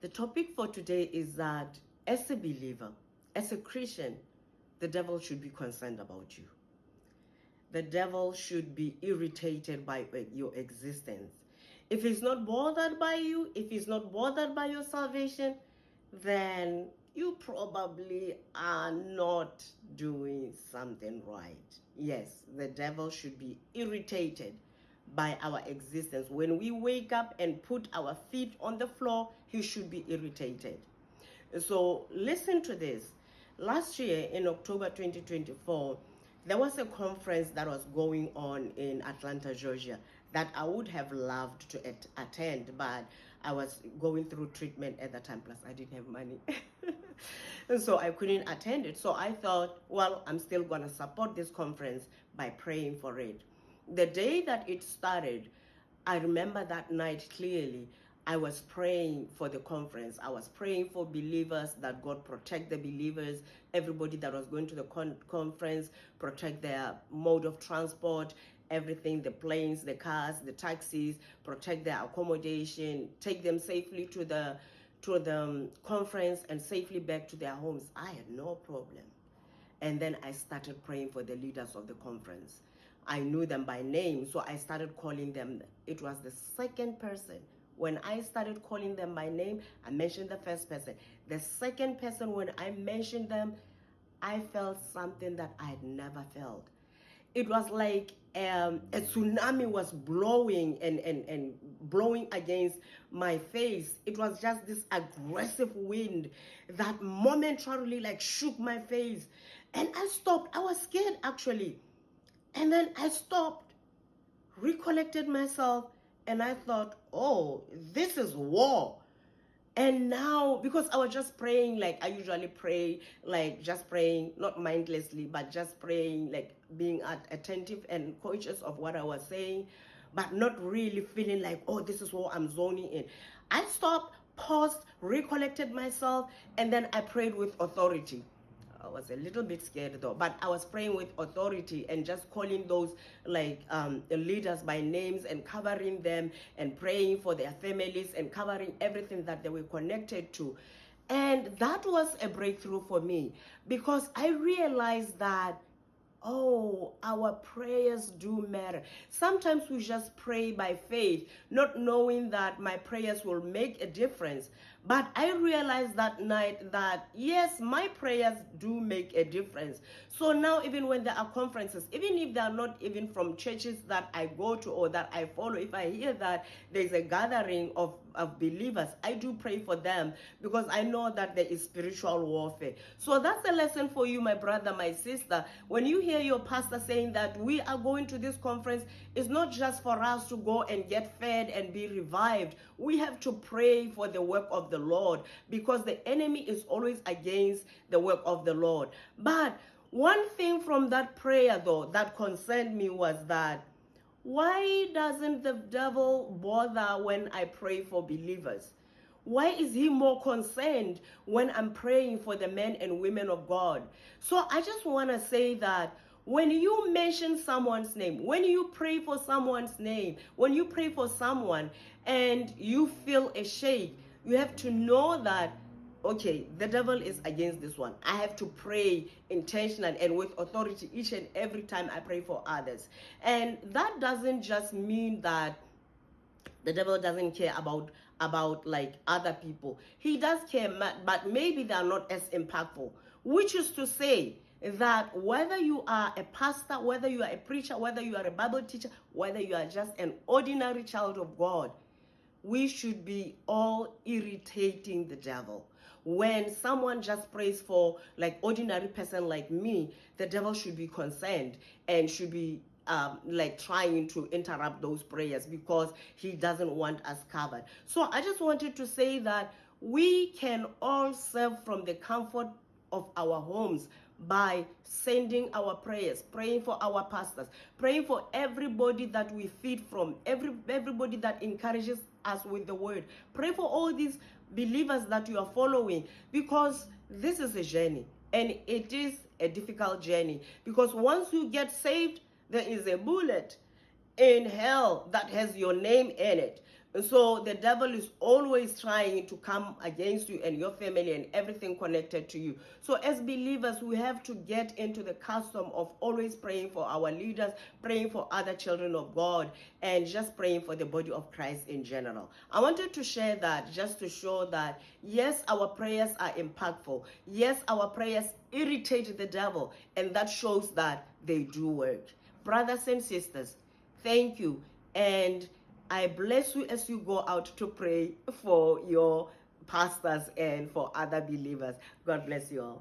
The topic for today is that as a believer, as a Christian, the devil should be concerned about you. The devil should be irritated by your existence. If he's not bothered by you, if he's not bothered by your salvation, then you probably are not doing something right. Yes, the devil should be irritated by our existence. When we wake up and put our feet on the floor, he should be irritated. So listen to this. Last year in October 2024, there was a conference that was going on in Atlanta, Georgia, that I would have loved to attend, but I was going through treatment at the time, plus I didn't have money. So I couldn't attend it. So I thought, well, I'm still going to support this conference by praying for it. The day that it started, I remember that night clearly. I was praying for the conference. I was praying for believers, that God protect the believers, everybody that was going to the conference, protect their mode of transport, everything, the planes, the cars, the taxis, protect their accommodation, take them safely to the conference and safely back to their homes. I had no problem. And then I started praying for the leaders of the conference. I knew them by name, so I started calling them. It was the second person. When I started calling them by name, I mentioned the first person. The second person, when I mentioned them, I felt something that I had never felt. It was like a tsunami was blowing and blowing against my face. It was just this aggressive wind that momentarily like shook my face. And I stopped. I was scared actually. And then I stopped, recollected myself, and I thought, oh, this is war. And now, because I was just praying like I usually pray, like just praying, not mindlessly, but just praying, like being attentive and conscious of what I was saying, but not really feeling like, oh, this is what I'm zoning in. I stopped, paused, recollected myself, and then I prayed with authority. I was a little bit scared though, but I was praying with authority and just calling those like leaders by names and covering them and praying for their families and covering everything that they were connected to. And that was a breakthrough for me because I realized that, oh, our prayers do matter. Sometimes we just pray by faith, not knowing that my prayers will make a difference. But I realized that night that, yes, my prayers do make a difference. So now even when there are conferences, even if they are not even from churches that I go to or that I follow, if I hear that there's a gathering of believers, I do pray for them because I know that there is spiritual warfare. So that's a lesson for you, my brother, my sister. When you hear your pastor saying that we are going to this conference, it's not just for us to go and get fed and be revived. We have to pray for the work of the Lord because the enemy is always against the work of the Lord. But one thing from that prayer though that concerned me was that, why doesn't the devil bother when I pray for believers? Why is he more concerned when I'm praying for the men and women of God? So I just want to say that when you mention someone's name, when you pray for someone's name, when you pray for someone and you feel a shake, you have to know that, okay, the devil is against this one. I have to pray intentionally and with authority each and every time I pray for others. And that doesn't just mean that the devil doesn't care about like other people. He does care, but maybe they are not as impactful. Which is to say that whether you are a pastor, whether you are a preacher, whether you are a Bible teacher, whether you are just an ordinary child of God, we should be all irritating the devil. When someone just prays for like ordinary person like me, the devil should be concerned and should be like trying to interrupt those prayers because he doesn't want us covered. So I just wanted to say that we can all serve from the comfort of our homes by sending our prayers, praying for our pastors, praying for everybody that we feed from, everybody that encourages us with the word. Pray for all these believers that you are following because this is a journey and it is a difficult journey because once you get saved, there is a bullet in hell that has your name in it. And so the devil is always trying to come against you and your family and everything connected to you. So as believers, we have to get into the custom of always praying for our leaders, praying for other children of God, and just praying for the body of Christ in general. I wanted to share that just to show that, yes, our prayers are impactful. Yes, our prayers irritate the devil, and that shows that they do work. Brothers and sisters, thank you. And I bless you as you go out to pray for your pastors and for other believers. God bless you all.